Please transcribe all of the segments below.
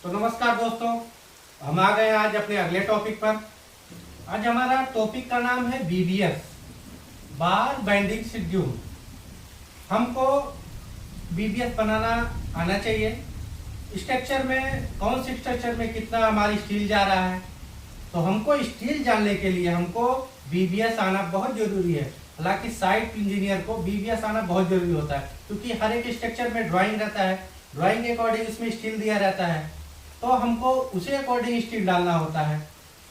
तो नमस्कार दोस्तों, हम आ गए आज अपने अगले टॉपिक पर। आज हमारा टॉपिक का नाम है बीबीएस, बार बाइंडिंग शेड्यूल। हमको बीबीएस बनाना आना चाहिए। स्ट्रक्चर में कौन सी स्ट्रक्चर में कितना हमारी स्टील जा रहा है, तो हमको स्टील जानने के लिए हमको बीबीएस आना बहुत जरूरी है। हालांकि साइट इंजीनियर को बीबीएस आना बहुत जरूरी होता है, क्योंकि हर एक स्ट्रक्चर में ड्राइंग रहता है, ड्राइंग के अकॉर्डिंग इसमें स्टील दिया रहता है, तो हमको उसे अकॉर्डिंग स्टील डालना होता है।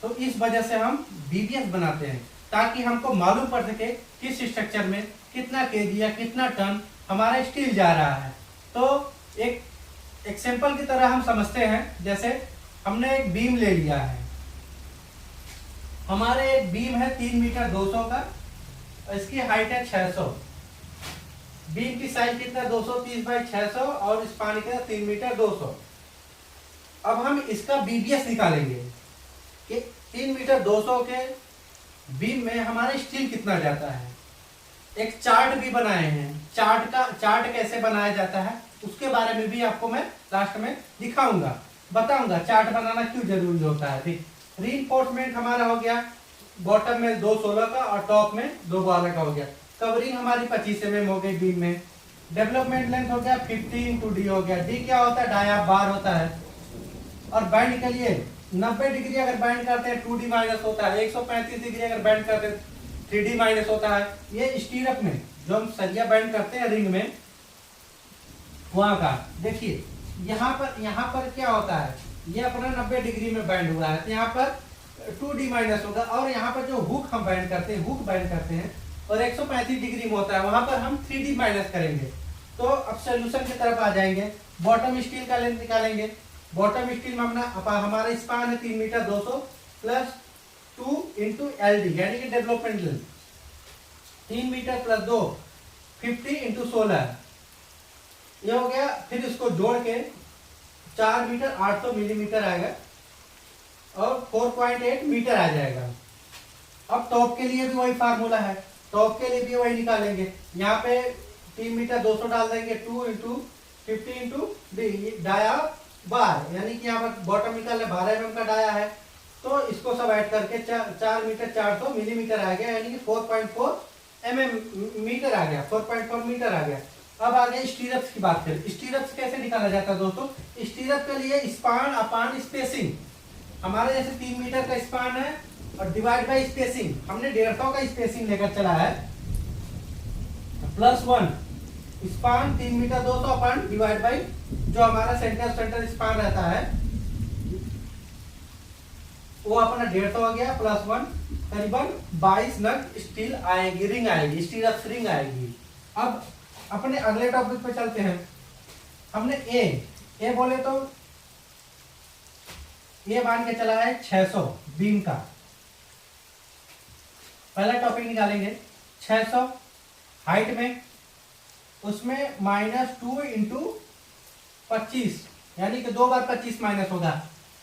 तो इस वजह से हम बीबीएस बनाते हैं, ताकि हमको मालूम पड़ सके किस स्ट्रक्चर में कितना केजी या कितना टन हमारा स्टील जा रहा है। तो एक एग्जाम्पल की तरह हम समझते हैं। जैसे हमने एक बीम ले लिया है, हमारे एक बीम है 3 मीटर 200 का, इसकी हाइट है 600। बीम की साइज कितना 230 बाई 600 और स्पान कितना 3 मीटर 200। अब हम इसका बीबीएस निकालेंगे कि 3 मीटर 200 के बीम में हमारा स्टील कितना जाता है। एक चार्ट भी बनाए हैं, चार्ट कैसे बनाया जाता है उसके बारे में भी आपको मैं लास्ट में दिखाऊंगा, बताऊंगा चार्ट बनाना क्यों जरूरी होता है। ठीक, रीइंफोर्समेंट हमारा हो गया, बॉटम में 216 का और टॉप में 212 का हो गया। कवरिंग हमारी 25 mm हो गई बीम में। डेवलपमेंट लेंथ हो गया 50 × d हो गया। डी क्या होता है, डाया बार होता है। और बैंड के लिए 90 डिग्री अगर बैंड करते हैं 2d माइनस होता है, 135 डिग्री अगर बैंड करते हैं 3d माइनस होता है। ये स्टीरअप में जो हम सरिया बैंड करते हैं रिंग में, वहां का देखिए यहाँ पर क्या होता है, ये अपना 90 डिग्री में बैंड हुआ है, तो यहाँ पर 2d माइनस होगा। और यहाँ पर जो हुक हम बैंड करते हैं और 135 डिग्री में होता है, वहां पर हम 3d माइनस करेंगे। तो अब सोल्यूशन की तरफ आ जाएंगे। बॉटम स्टील का लेंथ निकालेंगे। बॉटम स्टील में हमारा स्पान है 3 मीटर 200 प्लस 2 × LD यानी कि डेवलपमेंट लेंथ 3 मीटर प्लस 2 50 × 16 ये हो गया। फिर इसको जोड़ के 4 मीटर 800 मिलीमीटर आएगा और 4.8 मीटर आ जाएगा। अब टॉप के लिए भी वही फार्मूला है, टॉप के लिए भी वही निकालेंगे। यहाँ पे 3 मीटर 200 डाल देंगे, 2 × 50 × d डाया बार, यानी कि यहाँ पर बॉटम निकालना 12 mm का डाया है, तो इसको सब ऐड करके 4 मीटर 400 मिलीमीटर आ गया, यानी कि 4.4 मीटर आ गया, 4.4 मीटर आ गया। अब आगे स्टीरअप्स की बात करें। स्टीरअप्स कैसे निकाला जाता है दोस्तों? स्टीरअप के लिए स्पान अपान स्पेसिंग, हमारा जैसे 3 मीटर का स्पान है और डिवाइड बाय स्पेसिंग, हमने 150 का स्पेसिंग लेकर चला है, +1 स्पान 3 मीटर 200 अपान डिवाइड बाय जो हमारा सेंटर स्पान रहता है वो अपना 150 हो गया, +1 करीबन 22 नग स्टील आएगी, रिंग आएगी, स्टीरअप रिंग आएगी। अब अपने अगले टॉपिक पे चलते हैं। हमने ए बोले तो ये मान के चला है 600 बीम का। पहला टॉपिक निकालेंगे 600 हाइट में, उसमें -2 × 25 यानी कि 2 बार 25 माइनस होगा।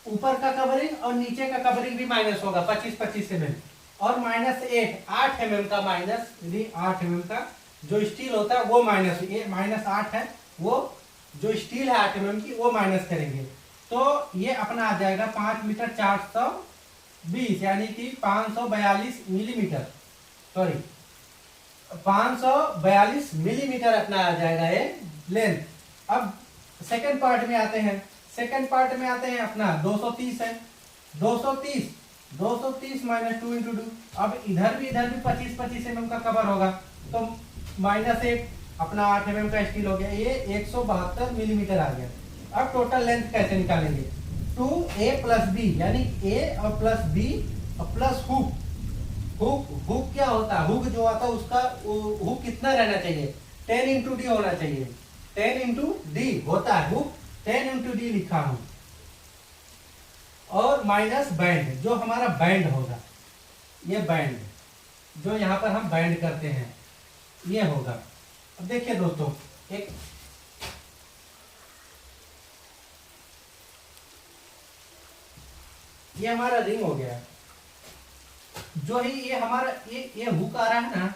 ऊपर का कवरिंग और नीचे का कवरिंग भी माइनस होगा 25 mm और -8 mm का माइनस, यदि 8 mm का जो स्टील होता है वो माइनस, ये -8 है, वो जो स्टील है 8 mm की वो माइनस करेंगे। तो ये अपना आ जाएगा 5 मीटर 420 यानी कि 542 मिलीमीटर, सॉरी 542 मिलीमीटर अपना आ जाएगा ये लेंथ। अब सेकंड पार्ट में आते हैं। अपना 230 है, 230 -2 × 2। अब इधर भी 25 mm का कवर होगा, तो -8 अपना 8 mm का स्टील हो गया, ये 172 मिलीमीटर आ गया। अब टोटल लेंथ कैसे निकालेंगे? 2a + b यानी a और प्लस b और प्लस हुक क्या होता है? हुक जो आता है उसका हुक कितना रहना चाहिए? 10 × d होना चाहिए, 10 × d होता है हुक, 10 × d लिखा हूं। और माइनस बैंड, जो हमारा बैंड होगा, ये बैंड जो यहाँ पर हम बैंड करते हैं ये होगा। अब देखिए दोस्तों, एक ये हमारा रिंग हो गया, जो ही ये हमारा ये हुक आ रहा है ना,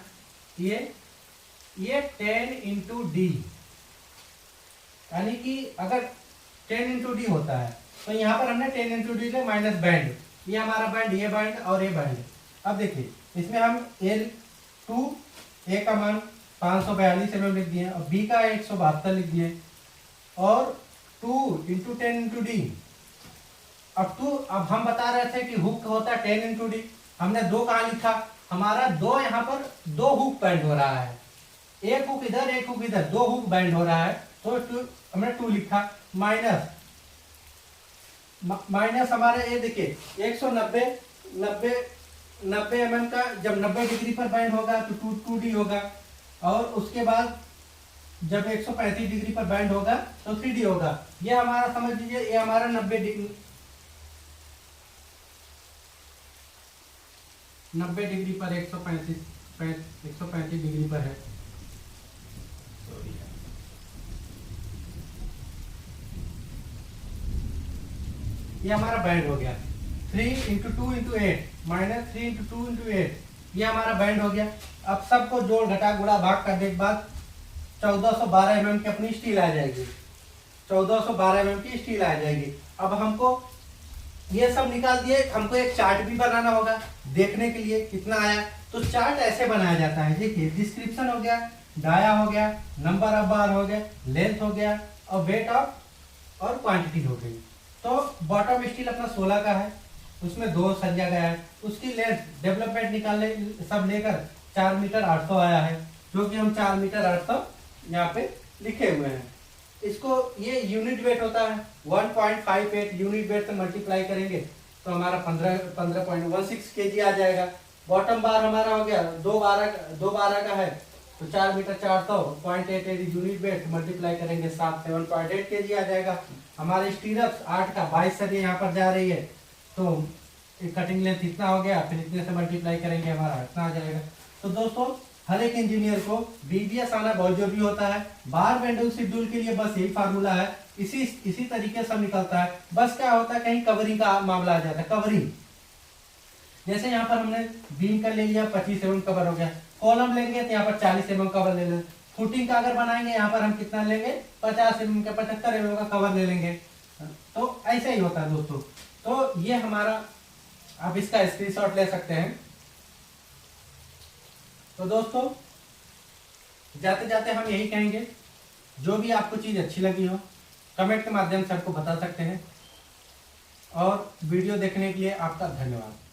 ये 10 × d यानी कि अगर 10 × d होता है तो यहाँ पर हमने 10 इंटू डी ले माइनस बैंड, ये हमारा बैंड, ये बैंड और ये बैंड। अब देखिए इसमें हम L2 ए का मान 542 mm लिख दिए और बी का 172 लिख दिए और 2 इंटू 10 इंटू डी। अब हम बता रहे थे कि हुक होता है 10 इंटू डी, हमने 2 कहाँ लिखा, हमारा 2 यहाँ पर 2 हुक बैंड हो रहा है, एक हुक इधर एक हुक इधर, 2 हुक बैंड हो रहा है, तो हमने 2 लिखा। माइनस हमारे ये देखिए 190 mm का जब 90 डिग्री पर बैंड होगा तो 2D होगा, और उसके बाद जब 135 डिग्री पर बैंड होगा तो 3D होगा। ये हमारा समझ लीजिए, ये हमारा 90 डिग्री पर 135 डिग्री पर है। ये हमारा बैंड हो गया 3 into 2 into 8 minus 3 into 2 into 8, ये हमारा बैंड हो गया। अब सबको जोड़ घटा गुणा भाग करने के बाद 1412 mm की अपनी स्टील आ जाएगी, 1412 mm की स्टील आ जाएगी। अब हमको ये सब निकाल दिए, हमको एक चार्ट भी बनाना होगा देखने के लिए कितना आया। तो चार्ट ऐसे बनाया जाता है, देखिए डिस्क्रिप्शन हो गया, डाया हो गया, नंबर ऑफ बार हो गया, लेंथ हो गया और वेट ऑफ और क्वांटिटी हो गई। तो बॉटम स्टील अपना 16 का है, उसमें 2 सरिया गया है, उसकी लेंथ डेवलपमेंट निकालने सब लेकर 4 मीटर 800 आया है, जो कि हम 4 मीटर 800 यहाँ पे लिखे हुए हैं। इसको ये यूनिट वेट होता है, 1.58 यूनिट वेट से मल्टीप्लाई करेंगे तो हमारा 15.16 kg आ जाएगा। बॉटम बार हमारा हो गया 212 का है, तो 4 मीटर 400 0.88 यूनिट वेट मल्टीप्लाई करेंगे 7.8 kg आ जाएगा। हमारे स्टीरअप्स 8 का 22 सरिया यहाँ पर जा रही है, तो कटिंग लेंथ इतना हो गया, फिर इतने से मल्टीप्लाई करेंगे हमारा इतना आ जाएगा। तो दोस्तों हर एक इंजीनियर को बीबीएस आना बहुत जरूरी होता है। बार बेंडिंग शेड्यूल के लिए बस यही फार्मूला है, इसी तरीके से निकलता है। बस क्या होता है, कहीं कवरिंग का मामला आ जाता है। कवरिंग जैसे यहाँ पर हमने बीम का ले लिया 25 mm कवर हो गया, कॉलम लेंगे तो यहाँ पर 40 mm कवर ले लेंगे। फुटिंग का अगर बनाएंगे यहाँ पर हम कितना लेंगे, 50 mm का 75 mm का कवर ले लेंगे। तो ऐसे ही होता है दोस्तों। तो ये हमारा, आप इसका स्क्रीनशॉट ले सकते हैं। तो दोस्तों जाते जाते हम यही कहेंगे, जो भी आपको चीज अच्छी लगी हो कमेंट के माध्यम से आपको बता सकते हैं, और वीडियो देखने के लिए आपका धन्यवाद।